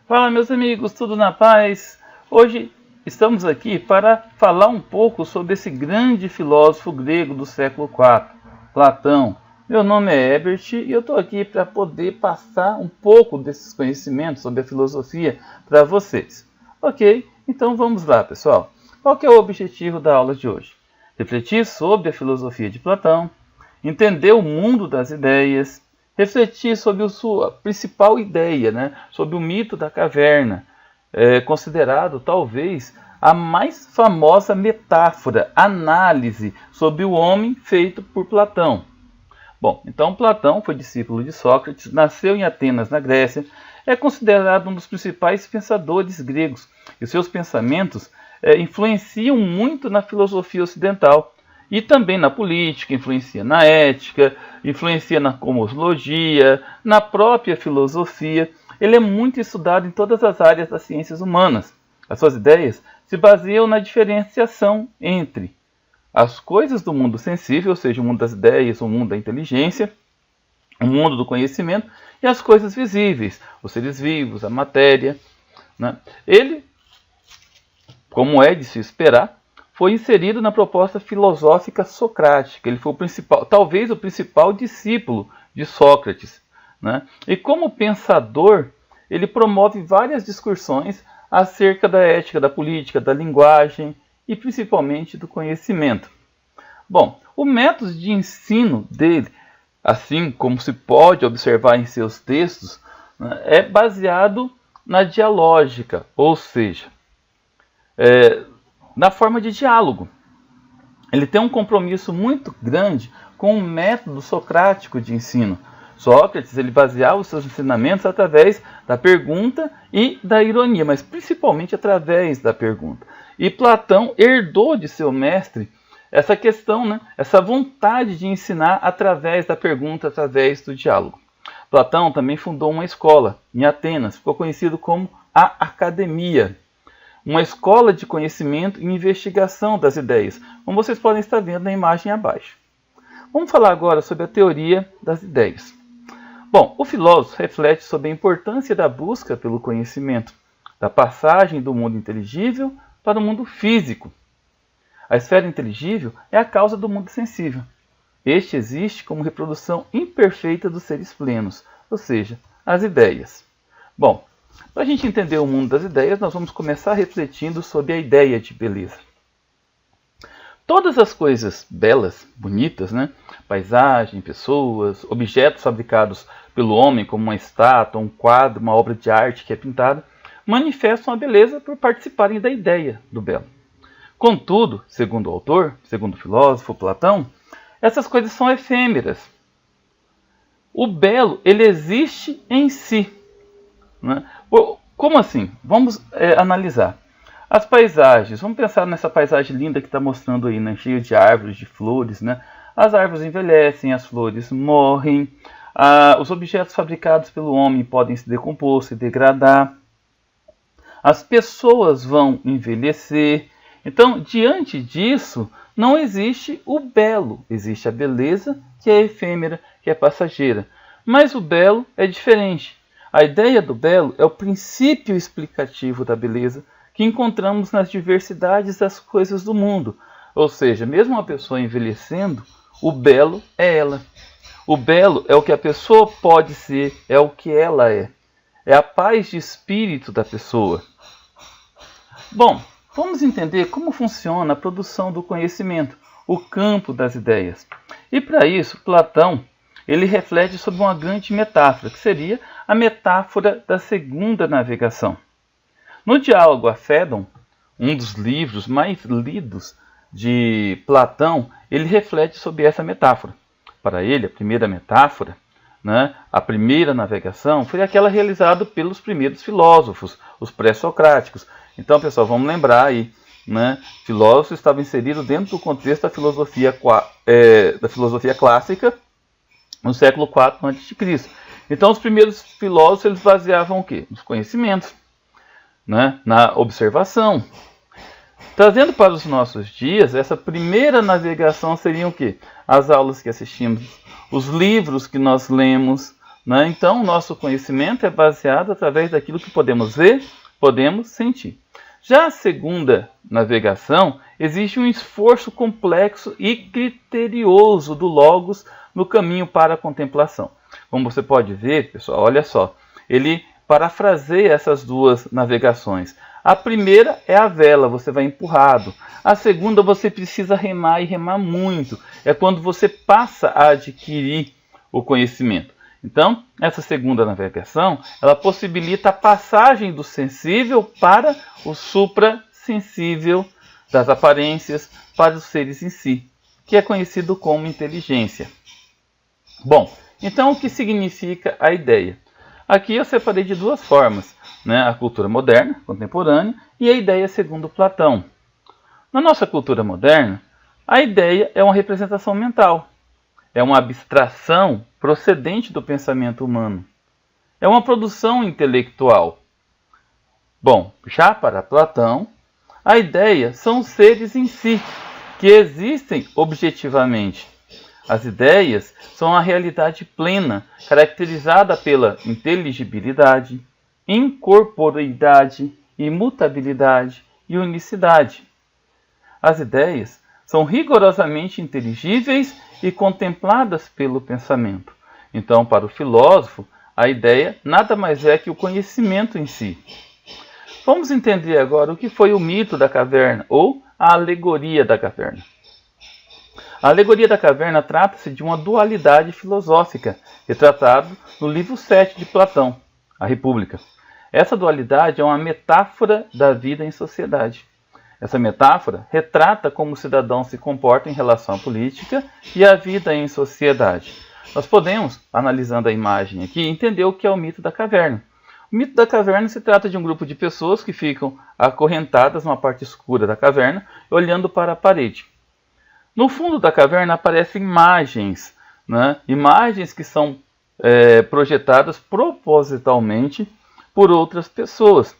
Fala, meus amigos, tudo na paz? Hoje estamos aqui para falar um pouco sobre esse grande filósofo grego do século IV, Platão. Meu nome é Herbert e eu estou aqui para poder passar um pouco desses conhecimentos sobre a filosofia para vocês. Ok? Então vamos lá, pessoal. Qual que é o objetivo da aula de hoje? Refletir sobre a filosofia de Platão, entender o mundo das ideias, refletir sobre a sua principal ideia, sobre o mito da caverna, considerado talvez a mais famosa metáfora, análise sobre o homem feito por Platão. Bom, então Platão foi discípulo de Sócrates, nasceu em Atenas, na Grécia, é considerado um dos principais pensadores gregos, e seus pensamentos influenciam muito na filosofia ocidental, e também na política, influencia na ética, influencia na cosmologia, na própria filosofia. Ele é muito estudado em todas as áreas das ciências humanas. As suas ideias se baseiam na diferenciação entre as coisas do mundo sensível, ou seja, o mundo das ideias, o mundo da inteligência, o mundo do conhecimento, e as coisas visíveis, os seres vivos, a matéria. Ele, como é de se esperar, foi inserido na proposta filosófica socrática. Ele foi talvez o principal discípulo de Sócrates. E como pensador, ele promove várias discussões acerca da ética, da política, da linguagem e principalmente do conhecimento. Bom, o método de ensino dele, assim como se pode observar em seus textos, é baseado na dialógica, ou seja, na forma de diálogo. Ele tem um compromisso muito grande com o método socrático de ensino. Sócrates ele baseava os seus ensinamentos através da pergunta e da ironia, mas principalmente através da pergunta. E Platão herdou de seu mestre essa questão, essa vontade de ensinar através da pergunta, através do diálogo. Platão também fundou uma escola em Atenas, ficou conhecido como a Academia. Uma escola de conhecimento e investigação das ideias, como vocês podem estar vendo na imagem abaixo. Vamos falar agora sobre a teoria das ideias. Bom, o filósofo reflete sobre a importância da busca pelo conhecimento, da passagem do mundo inteligível para o mundo físico. A esfera inteligível é a causa do mundo sensível. Este existe como reprodução imperfeita dos seres plenos, ou seja, as ideias. Bom, para a gente entender o mundo das ideias, nós vamos começar refletindo sobre a ideia de beleza. Todas as coisas belas, bonitas, paisagem, pessoas, objetos fabricados pelo homem, como uma estátua, um quadro, uma obra de arte que é pintada, manifestam a beleza por participarem da ideia do belo. Contudo, segundo o autor, segundo o filósofo Platão, essas coisas são efêmeras. O belo, ele existe em si. Como assim? Vamos analisar. As paisagens, vamos pensar nessa paisagem linda que está mostrando aí, cheia de árvores, de flores. As árvores envelhecem, as flores morrem, os objetos fabricados pelo homem podem se decompor, se degradar. As pessoas vão envelhecer. Então, diante disso, não existe o belo, existe a beleza que é efêmera, que é passageira. Mas o belo é diferente. A ideia do belo é o princípio explicativo da beleza que encontramos nas diversidades das coisas do mundo. Ou seja, mesmo uma pessoa envelhecendo, o belo é ela. O belo é o que a pessoa pode ser, é o que ela é. É a paz de espírito da pessoa. Bom, vamos entender como funciona a produção do conhecimento, o campo das ideias. E para isso, Platão ele reflete sobre uma grande metáfora, que seria a metáfora da segunda navegação. No diálogo a Fédon, um dos livros mais lidos de Platão, ele reflete sobre essa metáfora. Para ele, a primeira metáfora, a primeira navegação, foi aquela realizada pelos primeiros filósofos, os pré-socráticos. Então, pessoal, vamos lembrar aí, filósofo estava inserido dentro do contexto da filosofia clássica, no século IV a.C. Então, os primeiros filósofos eles baseavam o quê? Nos conhecimentos, na observação. Trazendo para os nossos dias, essa primeira navegação seria o quê? As aulas que assistimos, os livros que nós lemos, né? Então, o nosso conhecimento é baseado através daquilo que podemos ver, podemos sentir. Já a segunda navegação, existe um esforço complexo e criterioso do Logos no caminho para a contemplação. Como você pode ver, pessoal, olha só, ele parafraseia essas duas navegações. A primeira é a vela, você vai empurrado. A segunda, você precisa remar e remar muito. É quando você passa a adquirir o conhecimento. Então, essa segunda navegação, ela possibilita a passagem do sensível para o suprassensível das aparências para os seres em si, que é conhecido como inteligência. Bom, então o que significa a ideia? Aqui eu separei de duas formas, né? A cultura moderna, contemporânea, e a ideia segundo Platão. Na nossa cultura moderna, a ideia é uma representação mental. É uma abstração procedente do pensamento humano. É uma produção intelectual. Bom, já para Platão, a ideia são os seres em si, que existem objetivamente. As ideias são a realidade plena, caracterizada pela inteligibilidade, incorporeidade, imutabilidade e unicidade. As ideias são rigorosamente inteligíveis e contempladas pelo pensamento. Então, para o filósofo, a ideia nada mais é que o conhecimento em si. Vamos entender agora o que foi o mito da caverna, ou a alegoria da caverna. A alegoria da caverna trata-se de uma dualidade filosófica, retratada no livro 7 de Platão, a República. Essa dualidade é uma metáfora da vida em sociedade. Essa metáfora retrata como o cidadão se comporta em relação à política e à vida em sociedade. Nós podemos, analisando a imagem aqui, entender o que é o mito da caverna. O mito da caverna se trata de um grupo de pessoas que ficam acorrentadas numa parte escura da caverna, olhando para a parede. No fundo da caverna aparecem imagens, né? Imagens que são projetadas propositalmente por outras pessoas.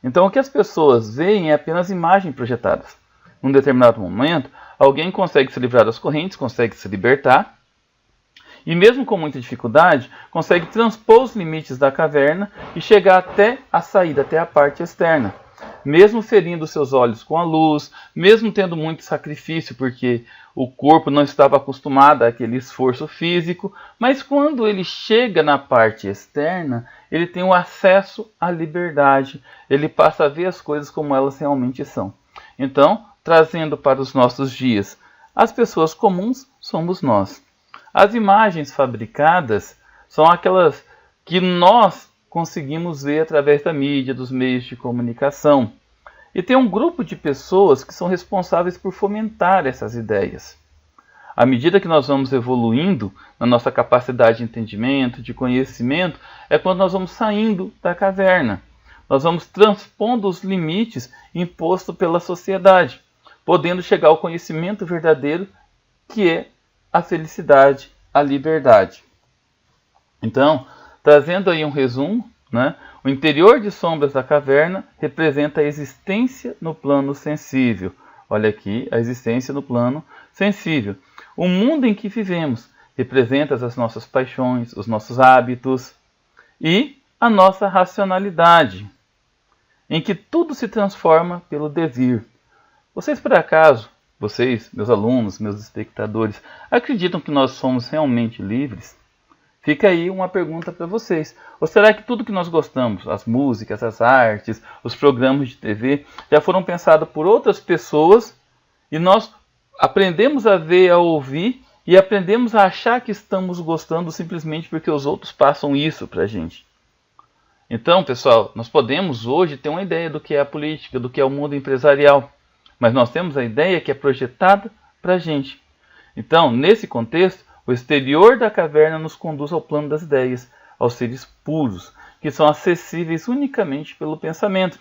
Então, o que as pessoas veem é apenas imagens projetadas. Num determinado momento, alguém consegue se livrar das correntes, consegue se libertar, e mesmo com muita dificuldade, consegue transpor os limites da caverna e chegar até a saída, até a parte externa. Mesmo ferindo seus olhos com a luz, mesmo tendo muito sacrifício, porque o corpo não estava acostumado àquele esforço físico, mas quando ele chega na parte externa, ele tem o acesso à liberdade, ele passa a ver as coisas como elas realmente são. Então, trazendo para os nossos dias, as pessoas comuns somos nós. As imagens fabricadas são aquelas que nós conseguimos ver através da mídia, dos meios de comunicação. E tem um grupo de pessoas que são responsáveis por fomentar essas ideias. À medida que nós vamos evoluindo na nossa capacidade de entendimento, de conhecimento, é quando nós vamos saindo da caverna. Nós vamos transpondo os limites impostos pela sociedade, podendo chegar ao conhecimento verdadeiro, que é a felicidade, a liberdade. Então, trazendo aí um resumo, né? O interior de sombras da caverna representa a existência no plano sensível. Olha aqui, a existência no plano sensível. O mundo em que vivemos representa as nossas paixões, os nossos hábitos e a nossa racionalidade, em que tudo se transforma pelo devir. Vocês, por acaso, meus alunos, meus espectadores, acreditam que nós somos realmente livres? Fica aí uma pergunta para vocês. Ou será que tudo que nós gostamos, as músicas, as artes, os programas de TV, já foram pensados por outras pessoas e nós aprendemos a ver, a ouvir e aprendemos a achar que estamos gostando simplesmente porque os outros passam isso para a gente? Então, pessoal, nós podemos hoje ter uma ideia do que é a política, do que é o mundo empresarial, mas nós temos a ideia que é projetada para a gente. Então, nesse contexto, o exterior da caverna nos conduz ao plano das ideias, aos seres puros, que são acessíveis unicamente pelo pensamento.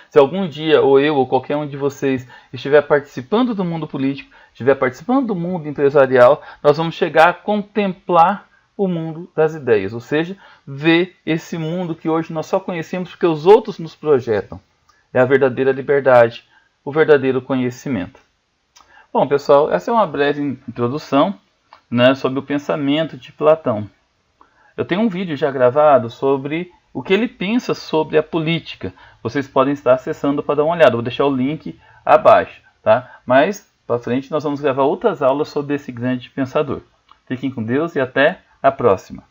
Se algum dia, ou eu, ou qualquer um de vocês, estiver participando do mundo político, estiver participando do mundo empresarial, nós vamos chegar a contemplar o mundo das ideias, ou seja, ver esse mundo que hoje nós só conhecemos porque os outros nos projetam. É a verdadeira liberdade, o verdadeiro conhecimento. Bom, pessoal, essa é uma breve introdução, né, sobre o pensamento de Platão. Eu tenho um vídeo já gravado sobre o que ele pensa sobre a política. Vocês podem estar acessando para dar uma olhada. Vou deixar o link abaixo, tá? Mas para frente nós vamos gravar outras aulas sobre esse grande pensador. Fiquem com Deus e até a próxima.